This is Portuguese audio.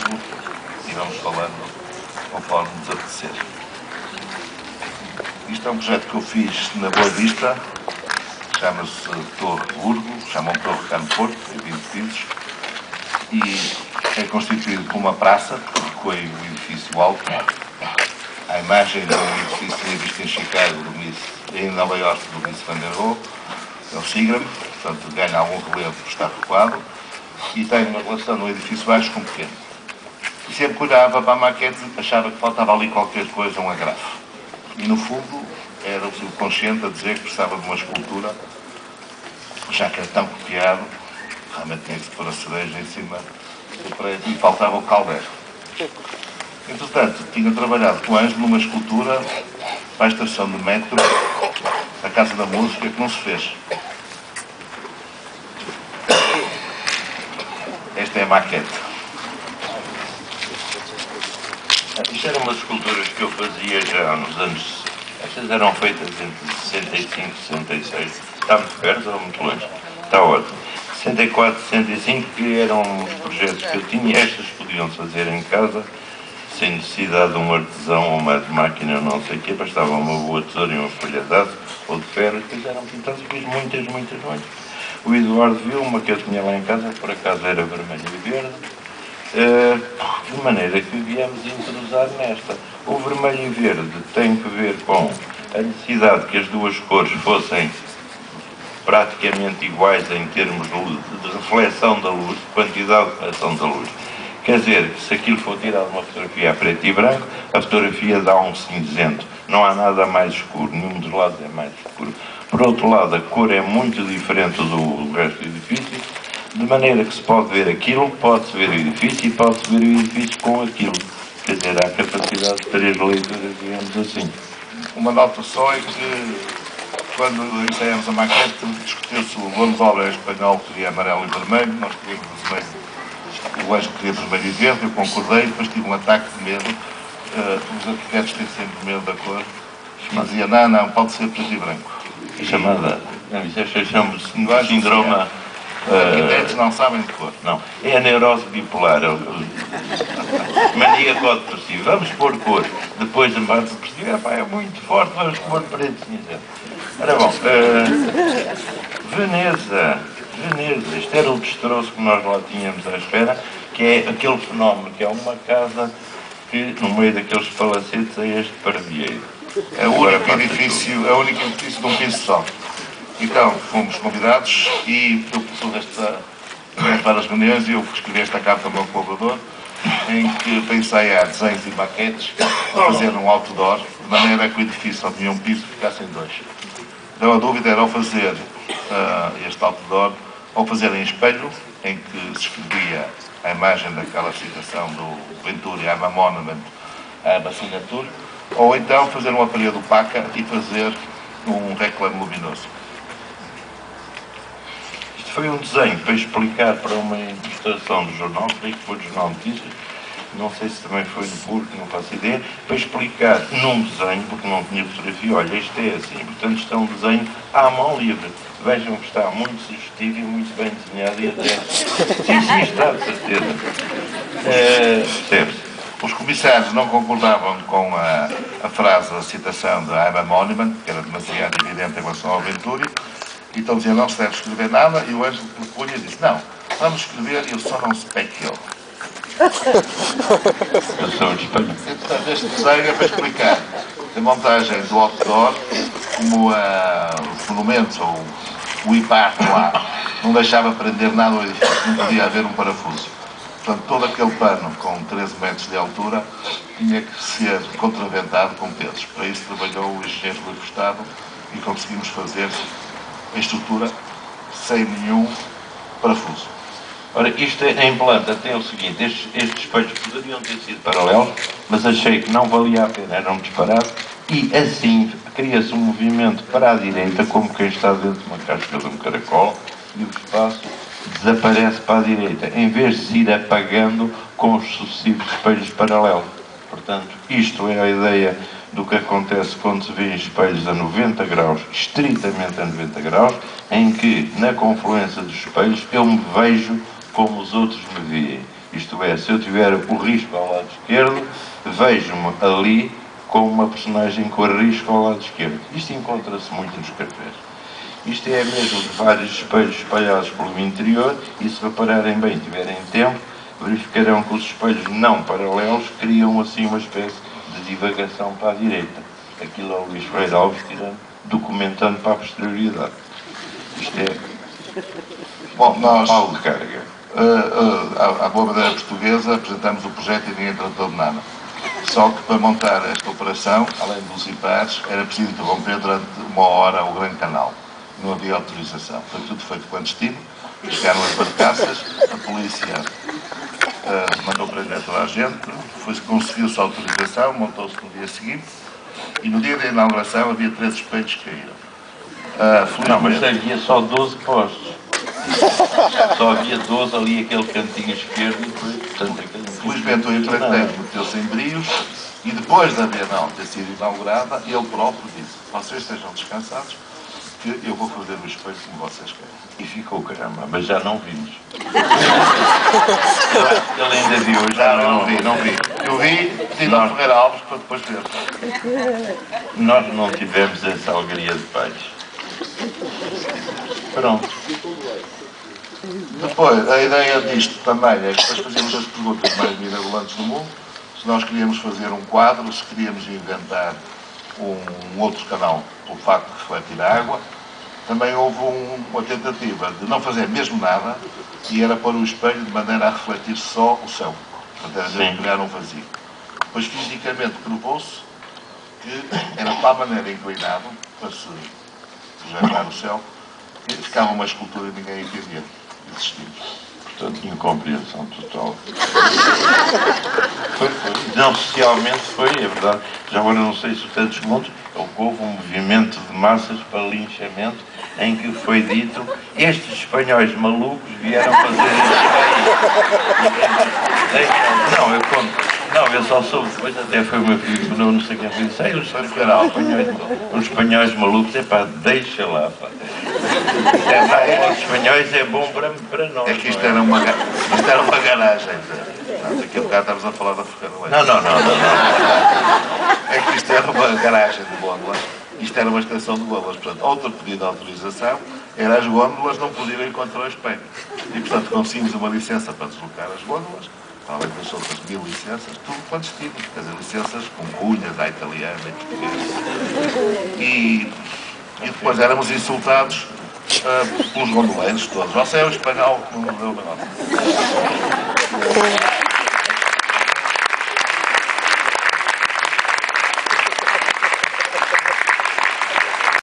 mesmo e vamos falando conforme nos apetecer. Isto é um projeto que eu fiz na Boa Vista, chama-se Torre Burgo, chamam Torre Cano Porto, em 20 pisos, e é constituído por uma praça, que recolhe o edifício alto, a imagem de um edifício que é visto em Chicago, em Nova Iorque, do Miss Van der Rohe, é o Seagram, portanto ganha algum relevo por estar recuado, e tem uma relação no edifício baixo com pequeno. E sempre que olhava para a maquete, achava que faltava ali qualquer coisa, um agrafo. E no fundo, era o subconsciente a dizer que precisava de uma escultura, já que era tão copiado, realmente tinha que se pôr a cereja em cima do prédio, e faltava o caldeiro. Entretanto, tinha trabalhado com o Ângelo numa escultura para a estação de metro, a Casa da Música, que não se fez. Esta é a maquete. Isto eram umas esculturas que eu fazia já nos anos... Estas eram feitas entre 65 e 66. Está muito perto ou muito longe? Está ótimo. 64, 65, que eram os projetos que eu tinha. Estas podiam fazer em casa, sem necessidade de um artesão ou uma máquina ou não sei o quê. Bastava uma boa tesoura e uma folha de aço ou de ferro. Depois eram pintadas. Fiz muitas. O Eduardo viu uma que eu tinha lá em casa, que por acaso era vermelho e verde. De maneira que viemos intrusar nesta. O vermelho e verde tem que ver com a necessidade que as duas cores fossem praticamente iguais em termos de reflexão da luz, quantidade de reflexão da luz. Quer dizer, se aquilo for tirado uma fotografia a preto e branco, a fotografia dá um cinzento. Não há nada mais escuro, nenhum dos lados é mais escuro. Por outro lado, a cor é muito diferente do resto do edifício, de maneira que se pode ver aquilo, pode-se ver o edifício e pode-se ver o edifício com aquilo. Quer dizer, há capacidade de 3 leituras, digamos assim. Uma nota só é que, quando ensaiamos a maquete, discutiu-se o Gonzalo espanhol, que queria amarelo e vermelho, nós queríamos vermelho, o Ângelo queria vermelho e verde, eu concordei, depois tive um ataque de medo. Os arquitetos têm sempre medo da cor, mas dizia, não, pode ser preto e branco. Chamada, isso chama-se síndrome... Os arquitetos não sabem de cor. Não, é a neurose bipolar, maníaco-depressivo. Vamos pôr cor. Depois a parte depressiva, é muito forte, vamos pôr preto e cinzento. Ora bom, Veneza, isto era o destroço que nós lá tínhamos à espera, que é aquele fenómeno, que é uma casa que, no meio daqueles palacetes, é este pardieiro. É o único edifício de um piso só. Então, fomos convidados e eu sou várias reuniões e eu escrevi esta carta ao meu colaborador, em que pensei em desenhos e maquetes para fazer um outdoor, de maneira que o edifício só tinha um piso e ficassem 2. Então a dúvida era ao fazer este outdoor, ou fazer em espelho, em que se escrevia a imagem daquela citação do Venturi, I'm a monument, I'm a signature, ou então fazer uma parede opaca e fazer um reclame luminoso. Foi um desenho para explicar para uma ilustração do jornal, creio que foi do Jornal Notícias, não sei se também foi no Público, não faço ideia, para explicar num desenho, porque não tinha fotografia, olha, isto é assim, portanto isto é um desenho à mão livre. Vejam que está muito sugestivo e muito bem desenhado e até... Sim, está, de certeza. Percebe-se. Os comissários não concordavam com a frase, a citação de I'm a monument, que era demasiado evidente em relação ao Venturi. Então dizia, não se deve escrever nada, e o Ângelo propunha e disse, não, vamos escrever e eu só não speculho. Eu sou espanhol. E portanto este desenho é para explicar a montagem do outdoor, como os monumentos ou o IPAR lá não deixava prender nada ao edifício, não podia haver um parafuso. Portanto, todo aquele pano com 13 metros de altura tinha que ser contraventado com pesos. Para isso trabalhou o engenheiro Rui Gustavo e conseguimos fazer a estrutura sem nenhum parafuso. Ora, isto em planta tem o seguinte, estes espelhos poderiam ter sido paralelos, mas achei que não valia a pena, era um disparate, e assim cria-se um movimento para a direita, como quem está dentro de uma casca de um caracol, e o espaço desaparece para a direita, em vez de se ir apagando com os sucessivos espelhos paralelos. Portanto, isto é a ideia do que acontece quando se vê espelhos a 90 graus, estritamente a 90 graus, em que, na confluência dos espelhos, eu me vejo como os outros me veem. Isto é, se eu tiver o risco ao lado esquerdo, vejo-me ali como uma personagem com o risco ao lado esquerdo. Isto encontra-se muito nos cafés. Isto é mesmo de vários espelhos espalhados pelo interior e, se repararem bem, tiverem tempo, verificarão que os espelhos não paralelos criam assim uma espécie de divagação para a direita. Aquilo é o Luís Freire Alves documentando para a posterioridade. Isto é... Bom, nós, Paulo de carga. à boa maneira portuguesa, apresentamos o projeto e ninguém tratou de nada. Só que para montar esta operação, além dos impares, era preciso interromper durante 1 hora o Grande Canal. Não havia autorização. Foi tudo feito clandestino. Chegaram as barcaças, a polícia mandou prender toda a gente, conseguiu-se a autorização, montou-se no dia seguinte e no dia da inauguração havia 3 espelhos que caíram. Não, mas havia só 12 postos. Só havia 12 ali, aquele cantinho esquerdo, e depois, portanto, Felizmente o empreiteiro meteu-se em brios e depois da Bienal ter sido inaugurada, ele próprio disse: vocês estejam descansados, que eu vou fazer o espelho como vocês querem. E ficou, caramba, mas já não vimos. Ele ainda viu, já Não vi. Eu vi, pedi ao Ferreira Alves para depois ver. Nós não tivemos essa alegria de paz. Pronto. Depois, a ideia disto também é que depois fazíamos as perguntas mais mirabolantes do mundo. Se nós queríamos fazer um quadro, se queríamos inventar um outro canal pelo facto de refletir a água. Também houve uma tentativa de não fazer mesmo nada e era pôr o espelho de maneira a refletir só o céu. Portanto, era de pegar um vazio. Depois, fisicamente, provou-se que era de tal maneira inclinado para se projetar o céu que ficava uma escultura e ninguém entendia. Desistimos. Portanto, incompreensão total. Foi. Não, socialmente foi, é verdade. Já agora não sei se tantos mundos, houve um movimento de massas para linchamento em que foi dito: estes espanhóis malucos vieram fazer isto. Não, eu conto. Não, eu só soube depois, até foi o meu filho, não sei quem disse: os espanhóis malucos, deixa lá, pá. Os espanhóis é bom para nós. É que isto era uma garagem. Daqui a bocado estamos a falar da Ferreira. Não. É que isto era uma garagem de gôndolas. Isto era uma extensão de gôndolas. Portanto, outro pedido de autorização era as gôndolas não podiam ir contra o espelho. E, portanto, conseguimos uma licença para deslocar as gôndolas, além das outras 1000 licenças, tudo clandestino. Quer dizer, licenças com cunhas à italiana e portuguesa. E depois éramos insultados pelos gondoleiros todos. Você é o espanhol que não deu o negócio.